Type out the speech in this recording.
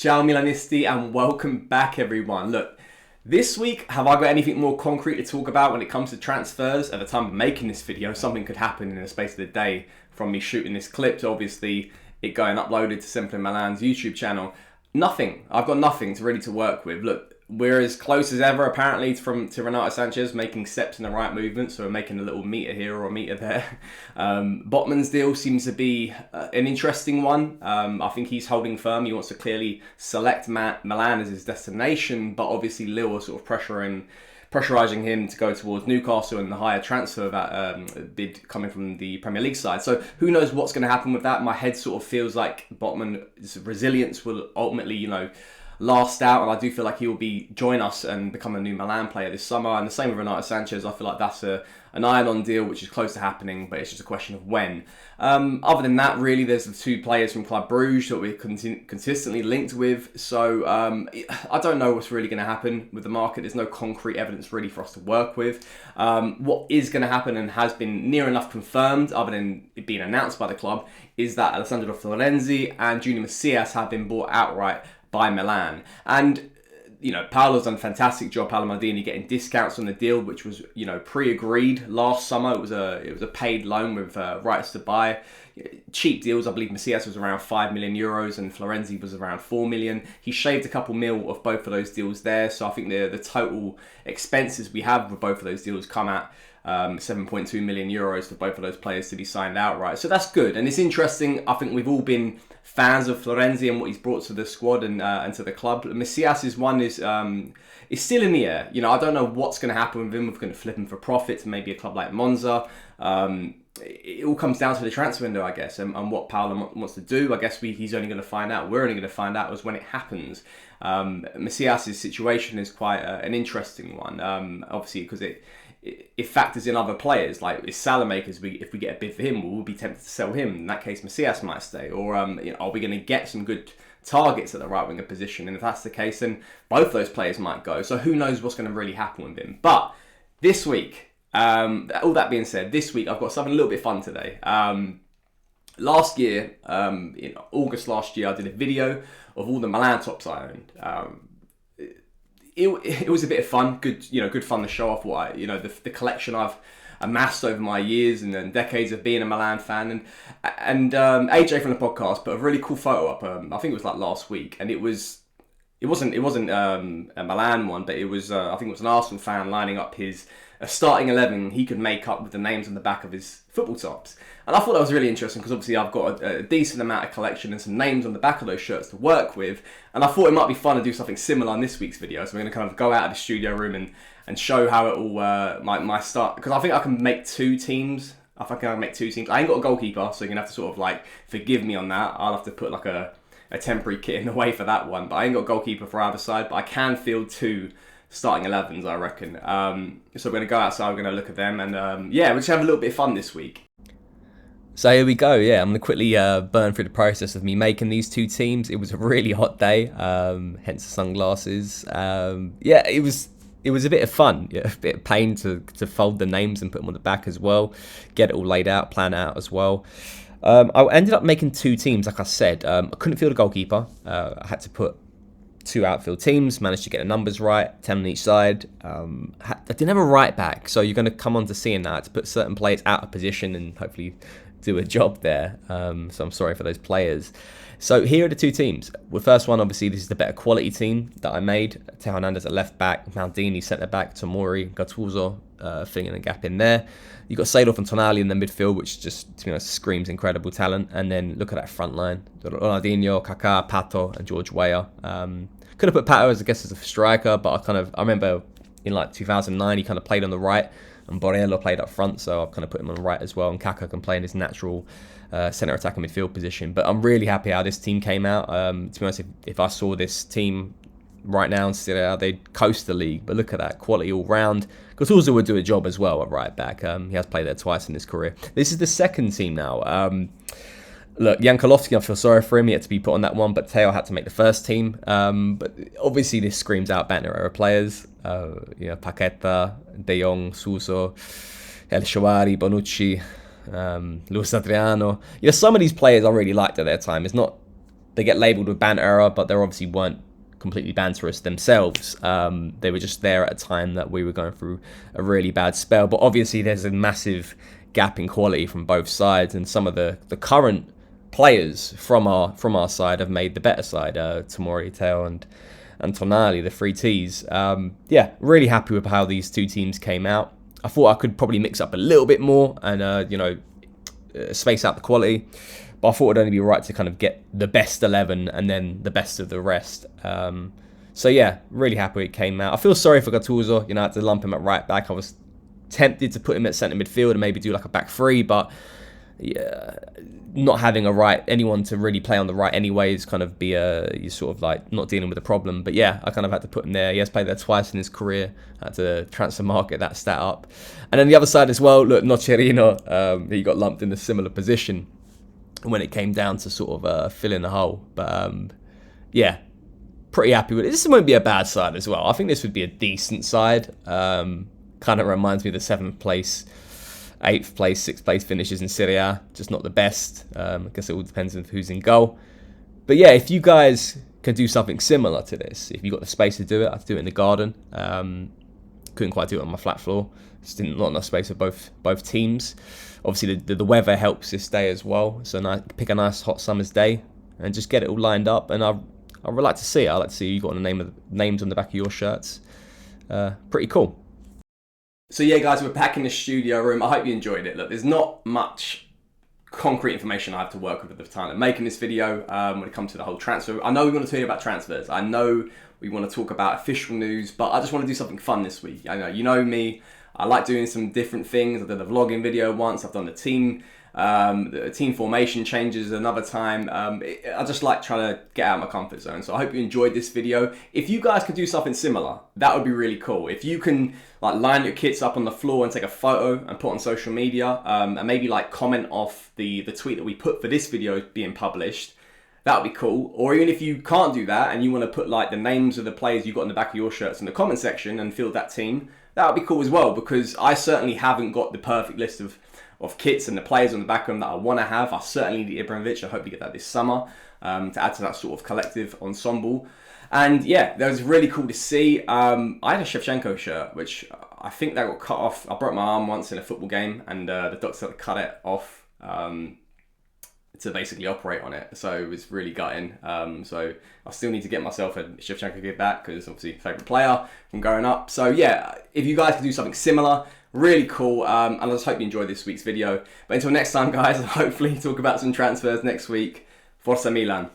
Ciao Milanisti and welcome back everyone. Look, this week, have I got anything more concrete to talk about when it comes to transfers? At the time of making this video, something could happen in the space of the day from me shooting this clip to obviously it going uploaded to Simple Milan's YouTube channel. Nothing. I've got nothing to really work with. Look, we're as close as ever apparently to Renato Sanchez making steps in the right movement, so we're making a little meter here or a meter there. Botman's deal seems to be an interesting one. I think he's holding firm. He wants to clearly select Milan as his destination, but obviously Lille are sort of pressurising him to go towards Newcastle and the higher transfer bid coming from the Premier League side. So who knows what's going to happen with that? My head sort of feels like Botman's resilience will ultimately, last out, and I do feel like he will join us and become a new Milan player this summer. And the same with Renato Sanchez. I feel like that's an iron-on deal which is close to happening, but it's just a question of when. Other than that, really, there's the two players from Club Bruges that we're consistently linked with. So I don't know what's really going to happen with the market. There's no concrete evidence really for us to work with. What is going to happen and has been near enough confirmed, other than it being announced by the club, is that Alessandro Florenzi and Junior Macias have been bought outright by Milan. And Paolo's done a fantastic job, Paolo Maldini, getting discounts on the deal, which was pre-agreed last summer. It was a paid loan with rights to buy. Cheap deals. I believe Macias was around 5 million euros and Florenzi was around 4 million. He shaved a couple mil of both of those deals there, so I think the total expenses we have with both of those deals come at 7.2 million euros for both of those players to be signed outright. So that's good, and it's interesting. I think we've all been fans of Florenzi and what he's brought to the squad and to the club. Macias' one is still in the air. I don't know what's going to happen with him. We're going to flip him for profit to maybe a club like Monza. It all comes down to the transfer window, I guess, and what Paolo wants to do. I guess he's only going to find out. We're only going to find out as when it happens. Macias' situation is quite an interesting one, obviously, because it factors in other players. Like if Salamakers, if we get a bid for him, we'll be tempted to sell him. In that case, Macias might stay. Or are we going to get some good targets at the right winger position? And if that's the case, then both those players might go. So who knows what's going to really happen with him? But this week, all that being said, this week I've got something a little bit fun today. Last year, in August last year, I did a video of all the Milan tops I owned. It was a bit of fun, good fun to show off what the collection I've amassed over my years and decades of being a Milan fan. And AJ from the podcast put a really cool photo up. I think it was like last week, and it wasn't a Milan one, but it was I think it was an Arsenal fan lining up his starting 11 he could make up with the names on the back of his football tops. And I thought that was really interesting because obviously I've got a decent amount of collection and some names on the back of those shirts to work with. And I thought it might be fun to do something similar on this week's video. So we're going to kind of go out of the studio room and show how it all my start. Because I think I can make two teams. I think I can make two teams. I ain't got a goalkeeper, so you're going to have to sort of forgive me on that. I'll have to put a temporary kit in the way for that one. But I ain't got a goalkeeper for either side. But I can field two starting 11s, I reckon. So we're going to go outside, we're going to look at them. And we'll just have a little bit of fun this week. So here we go. Yeah, I'm going to quickly burn through the process of me making these two teams. It was a really hot day, hence the sunglasses. It was a bit of fun. Yeah, a bit of pain to fold the names and put them on the back as well. Get it all laid out, plan it out as well. I ended up making two teams, like I said. I couldn't field a goalkeeper. I had to put two outfield teams, managed to get the numbers right, 10 on each side. I didn't have a right back, so you're going to come on to seeing that, to put certain players out of position and hopefully do a job there. So I'm sorry for those players. So here are the two teams. The first one, obviously, this is the better quality team that I made. Teo Hernandez at left back, Maldini centre back, Tomori, Gattuso filling a gap in there. You've got Seedorf and Tonali in the midfield, which just screams incredible talent. And then look at that front line: Ronaldinho, Kaká, Pato, and George Weah. Could have put Pato as a striker, but I remember in 2009 he kind of played on the right, and Borrello played up front, so I've kind of put him on the right as well. And Kaká can play in his natural centre attacking midfield position. But I'm really happy how this team came out. To be honest, if I saw this team right now and still out, they'd coast the league. But look at that quality all round. Gattuso would do a job as well at right back. He has played there twice in his career. This is the second team now. Look, Jankulovski, I feel sorry for him. He had to be put on that one, but Teo had to make the first team. But obviously, this screams out banter era players. Paqueta, De Jong, Suso, El Shawari, Bonucci, Luis Adriano. Some of these players I really liked at their time. It's not they get labelled with banter error, but they obviously weren't completely banterous themselves. They were just there at a time that we were going through a really bad spell. But obviously there's a massive gap in quality from both sides, and some of the current players from our side have made the better side. Tamori, Teo and Tonali, the three T's. Yeah, really happy with how these two teams came out. I thought I could probably mix up a little bit more and space out the quality. But I thought it'd only be right to kind of get the best 11 and then the best of the rest. So yeah, really happy it came out. I feel sorry for Gattuso. I had to lump him at right back. I was tempted to put him at centre midfield and maybe do like a back three, but yeah, not having anyone to really play on the right anyway is kind of you're sort of like not dealing with the problem. But yeah, I kind of had to put him there. He has played there twice in his career. I had to transfer market that stat up. And then the other side as well, look, Nocerino, he got lumped in a similar position when it came down to sort of fill in the hole. But yeah, pretty happy with it. This won't be a bad side as well. I think this would be a decent side. Kind of reminds me of the 7th place, 8th place, 6th place finishes in Serie A. Just not the best. I guess it all depends on who's in goal. But yeah, if you guys can do something similar to this, if you've got the space to do it, I'd do it in the garden. Couldn't quite do it on my flat floor. Just not enough space for both teams. Obviously, the weather helps this day as well. So pick a nice hot summer's day and just get it all lined up. And I would like to see it. I like to see you got the names on the back of your shirts. Pretty cool. So yeah, guys, we're back in the studio room. I hope you enjoyed it. Look, there's not much concrete information I have to work with at the time of making this video when it comes to the whole transfer. I know we want to tell you about transfers. I know we want to talk about official news, but I just want to do something fun this week. I know, you know me. I like doing some different things. I did a vlogging video once. I've done the team formation changes another time. I just like trying to get out of my comfort zone. So I hope you enjoyed this video. If you guys could do something similar, that would be really cool. If you can like line your kits up on the floor and take a photo and put on social media, and maybe like comment off the tweet that we put for this video being published, that would be cool. Or even if you can't do that and you want to put like the names of the players you've got in the back of your shirts in the comment section and field that team, that would be cool as well, because I certainly haven't got the perfect list of kits and the players on the back of them that I want to have. I certainly need Ibrahimovic. I hope to get that this summer to add to that sort of collective ensemble. And yeah, that was really cool to see. I had a Shevchenko shirt, which I think that got cut off. I broke my arm once in a football game, and the doctor cut it off to basically operate on it. So it was really gutting. So I still need to get myself a Shevchenko gear back, because obviously favourite player from growing up. So yeah, if you guys can do something similar, really cool. And I just hope you enjoyed this week's video. But until next time, guys, I'll hopefully talk about some transfers next week. Forza Milan.